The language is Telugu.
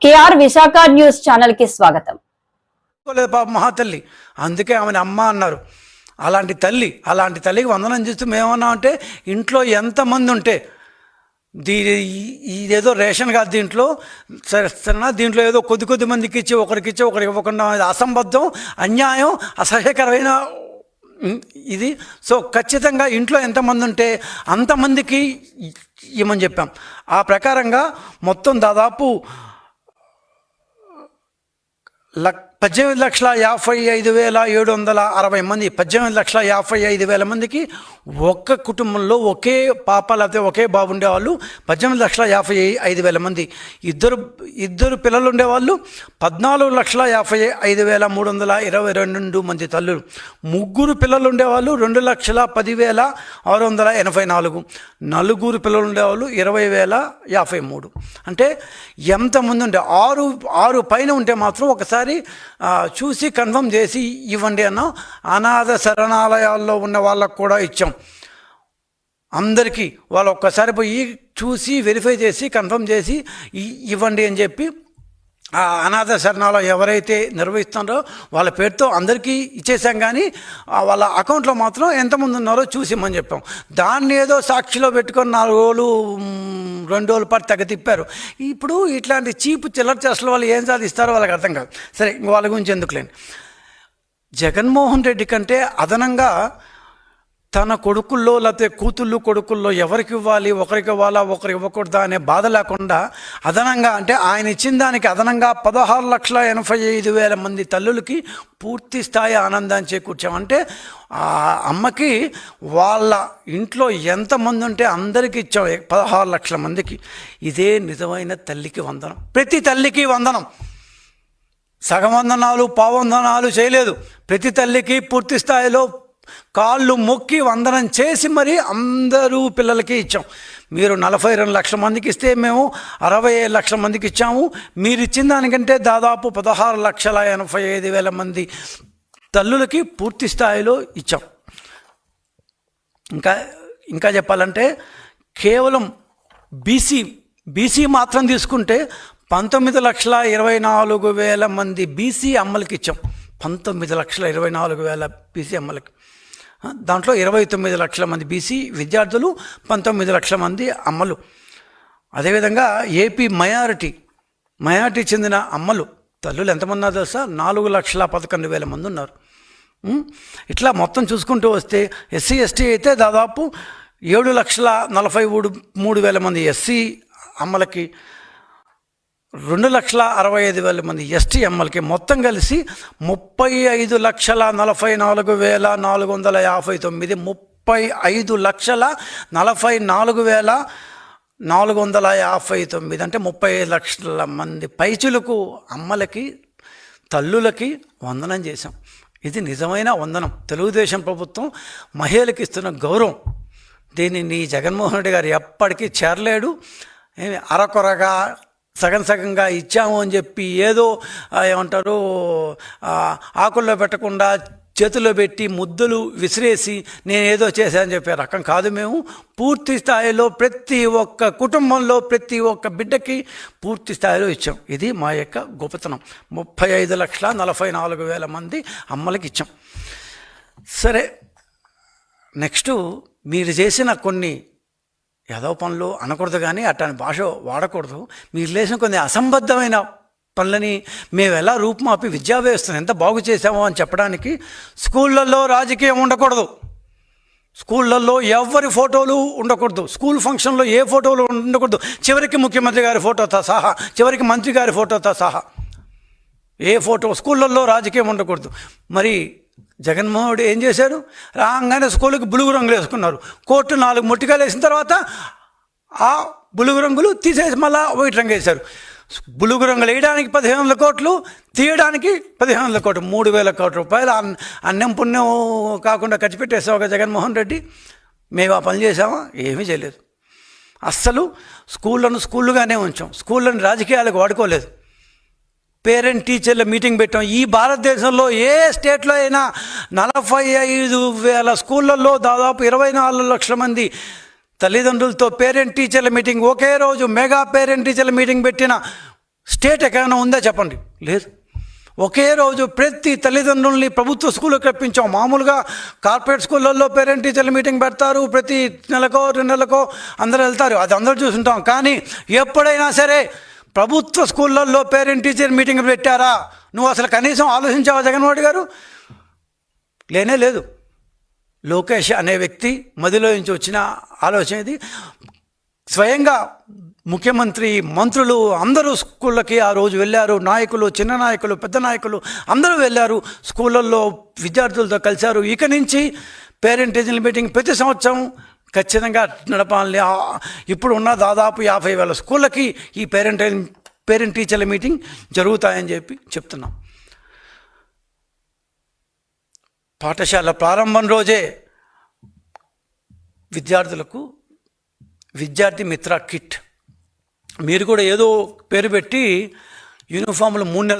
కేఆర్ విశాఖ న్యూస్ ఛానల్ కి స్వాగతం. మహాతల్లి, అందుకే ఆమెను అమ్మ అన్నారు. అలాంటి తల్లికి వందనం చేస్తూ మేమన్నా అంటే ఇంట్లో ఎంతమంది ఉంటే ఇదేదో రేషన్ కాదు, దీంట్లో ఏదో కొద్ది మందికి ఇచ్చి ఒకరికి ఇవ్వకుండా అసంబద్ధం, అన్యాయం, అసహ్యకరమైన ఇది. సో ఖచ్చితంగా ఇంట్లో ఎంతమంది ఉంటే అంతమందికి ఇవ్వమని చెప్పాం. ఆ ప్రకారంగా మొత్తం దాదాపు 18,55,760 మంది, 18,55,000 మందికి ఒక్క కుటుంబంలో ఒకే పాప లేకపోతే ఒకే బాబు ఉండేవాళ్ళు 18,55,000 మంది. ఇద్దరు పిల్లలు ఉండేవాళ్ళు 14,55,322 మంది తల్లులు. ముగ్గురు పిల్లలు ఉండేవాళ్ళు 2,10,684. నలుగురు పిల్లలు ఉండేవాళ్ళు 20,053. అంటే ఎంతమంది ఉంటే ఆరు పైన ఉంటే మాత్రం ఒకసారి చూసి కన్ఫర్మ్ చేసి ఇవ్వండి అన్నాం. అనాథ శరణాలయాల్లో ఉన్న వాళ్ళకు కూడా ఇచ్చాం. అందరికీ వాళ్ళు ఒక్కసారి పోయి చూసి వెరిఫై చేసి కన్ఫర్మ్ చేసి ఇవ్వండి అని చెప్పి ఆ అనాథ శరణాలయం ఎవరైతే నిర్వహిస్తున్నారో వాళ్ళ పేరుతో అందరికీ ఇచ్చేసాం. కానీ వాళ్ళ అకౌంట్లో మాత్రం ఎంతమంది ఉన్నారో చూసిమ్మని చెప్పాం. దాన్ని ఏదో సాక్షిలో పెట్టుకొని 4 రోజులు 2 రోజుల పాటు తెగ తిప్పారు. ఇప్పుడు ఇట్లాంటి చీపు చిల్లర చేసల వాళ్ళు ఏం సాధిస్తారో వాళ్ళకి అర్థం కాదు. సరే, వాళ్ళ గురించి ఎందుకులేండి. జగన్మోహన్ రెడ్డి కంటే అదనంగా తన కొడుకుల్లో లేకపోతే కూతుళ్ళు కొడుకుల్లో ఎవరికి ఇవ్వాలి, ఒకరికి ఇవ్వాలా ఒకరికి ఇవ్వకూడదా అనే బాధ లేకుండా అదనంగా, అంటే ఆయన ఇచ్చిన దానికి అదనంగా 16,85,000 మంది తల్లులకి పూర్తి స్థాయి ఆనందాన్ని చేకూర్చామంటే ఆ అమ్మకి వాళ్ళ ఇంట్లో ఎంతమంది ఉంటే అందరికీ ఇచ్చాం 16 లక్షల మందికి. ఇదే నిజమైన తల్లికి వందనం. ప్రతి తల్లికి వందనం. సగం వందనాలు పావందనాలు చేయలేదు. ప్రతి తల్లికి పూర్తి స్థాయిలో కాళ్ళు మొక్కి వందనం చేసి మరి అందరూ పిల్లలకి ఇచ్చాం. మీరు 42 లక్షల మందికి ఇస్తే మేము 67 లక్షల మందికి ఇచ్చాము. మీరు ఇచ్చిన దానికంటే దాదాపు 16,85,000 మంది తల్లులకి పూర్తి స్థాయిలో ఇచ్చాం. ఇంకా చెప్పాలంటే కేవలం బీసీ మాత్రం తీసుకుంటే 19,24,000 మంది బీసీ అమ్మలకి ఇచ్చాం. 19,24,000 బీసీ అమ్మలకి. దాంట్లో 29 లక్షల మంది బీసీ విద్యార్థులు, 19 లక్షల మంది అమ్మలు. అదేవిధంగా ఏపీ మైనారిటీ చెందిన అమ్మలు తల్లులు ఎంతమంది ఉన్నారు తెలుసా? 4,11,000 మంది ఉన్నారు. ఇట్లా మొత్తం చూసుకుంటూ వస్తే ఎస్సీ ఎస్టీ అయితే దాదాపు 7,43,000 మంది ఎస్సీ అమ్మలకి, 2,65,000 మంది ఎస్టీ అమ్మలకి, మొత్తం కలిసి 35,44,459, 35,44,459, అంటే 30 లక్షల మంది పైచులకు అమ్మలకి తల్లులకి వందనం చేశాం. ఇది నిజమైన వందనం. తెలుగుదేశం ప్రభుత్వం మహిళలకు ఇస్తున్న గౌరవం. దీనిని జగన్మోహన్ రెడ్డి గారు ఎప్పటికీ చేరలేడు. అరకొరగా సగంగా ఇచ్చాము అని చెప్పి ఏదో ఏమంటారు ఆకుల్లో పెట్టకుండా చేతుల్లో పెట్టి ముద్దులు విసిరేసి నేనేదో చేశానని చెప్పే రకం కాదు. మేము పూర్తి స్థాయిలో ప్రతి ఒక్క కుటుంబంలో ప్రతి ఒక్క బిడ్డకి పూర్తి స్థాయిలో ఇచ్చాం. ఇది మా యొక్క గొప్పతనం. 35,44,000 మంది అమ్మలకి ఇచ్చాం. సరే, నెక్స్ట్ మీరు చేసిన కొన్ని ఏదో పనులు అనకూడదు, కానీ అట్లాంటి భాష వాడకూడదు. మీరు చేసిన కొన్ని అసంబద్ధమైన పనులని మేము ఎలా రూపుమాపి విద్యా వ్యవస్థను ఎంత బాగు చేసామో అని చెప్పడానికి స్కూళ్ళల్లో రాజకీయం ఉండకూడదు. స్కూళ్ళల్లో ఎవరి ఫోటోలు ఉండకూడదు. స్కూల్ ఫంక్షన్లో ఏ ఫోటోలు ఉండకూడదు. చివరికి ముఖ్యమంత్రి గారి ఫోటోతో సహా, చివరికి మంత్రి గారి ఫోటోతో సహా ఏ ఫోటో, స్కూళ్ళల్లో రాజకీయం ఉండకూడదు. మరి జగన్మోహన్ రెడ్డి ఏం చేశారు? రాగానే స్కూల్కి బులుగు రంగులు వేసుకున్నారు. కోర్టు 4 ముట్టికాయలు వేసిన తర్వాత ఆ బులుగు రంగులు తీసేసి మళ్ళీ వైట్ రంగు వేశారు. బులుగు రంగులు వేయడానికి 1,500 కోట్లు, తీయడానికి 1,500 కోట్లు, 3,000 కోట్ల రూపాయలు అన్నం పుణ్యం కాకుండా ఖర్చు పెట్టేసావు కదా జగన్మోహన్ రెడ్డి. మేము ఆ పని చేసామా? ఏమీ చేయలేదు. అస్సలు స్కూళ్ళుగానే ఉంచాం. స్కూళ్ళని రాజకీయాలకు వాడుకోలేదు. పేరెంట్ టీచర్ల మీటింగ్ పెట్టాం. ఈ భారతదేశంలో ఏ స్టేట్లో అయినా 45,000 స్కూళ్ళల్లో దాదాపు 24 లక్షల మంది తల్లిదండ్రులతో పేరెంట్ టీచర్ల మీటింగ్, ఒకే రోజు మెగా పేరెంట్ టీచర్ల మీటింగ్ పెట్టిన స్టేట్ ఎక్కడైనా ఉందా చెప్పండి, లేదు. ఒకే రోజు ప్రతి తల్లిదండ్రుల్ని ప్రభుత్వ స్కూల్కి రప్పించాం. మామూలుగా కార్పొరేట్ స్కూళ్ళల్లో పేరెంట్ టీచర్ల మీటింగ్ పెడతారు, ప్రతి నెలకో 2 నెలలకో అందరూ వెళ్తారు, అది అందరూ చూసుంటాం. కానీ ఎప్పుడైనా సరే ప్రభుత్వ స్కూళ్ళల్లో పేరెంట్ టీచర్ మీటింగ్ పెట్టారా? నువ్వు అసలు కనీసం ఆలోచించావా జగన్మోహన్ గారు? లేనే లేదు. లోకేష్ అనే వ్యక్తి మదిలో నుంచి వచ్చిన ఆలోచన ఇది. స్వయంగా ముఖ్యమంత్రి, మంత్రులు అందరూ స్కూళ్ళకి ఆ రోజు వెళ్ళారు. నాయకులు, చిన్న నాయకులు, పెద్ద నాయకులు అందరూ వెళ్ళారు, స్కూళ్ళల్లో విద్యార్థులతో కలిశారు. ఇక నుంచి పేరెంట్ టీచర్ల మీటింగ్ ప్రతి సంవత్సరం ఖచ్చితంగా నడపాలని. ఇప్పుడు ఉన్న దాదాపు 50,000 స్కూళ్ళకి ఈ పేరెంట్ టీచర్ల మీటింగ్ జరుగుతాయని చెప్తున్నాం. పాఠశాల ప్రారంభం రోజే విద్యార్థులకు విద్యార్థి మిత్ర కిట్, మీరు కూడా ఏదో పేరు పెట్టి యూనిఫామ్లు 3 నెలలు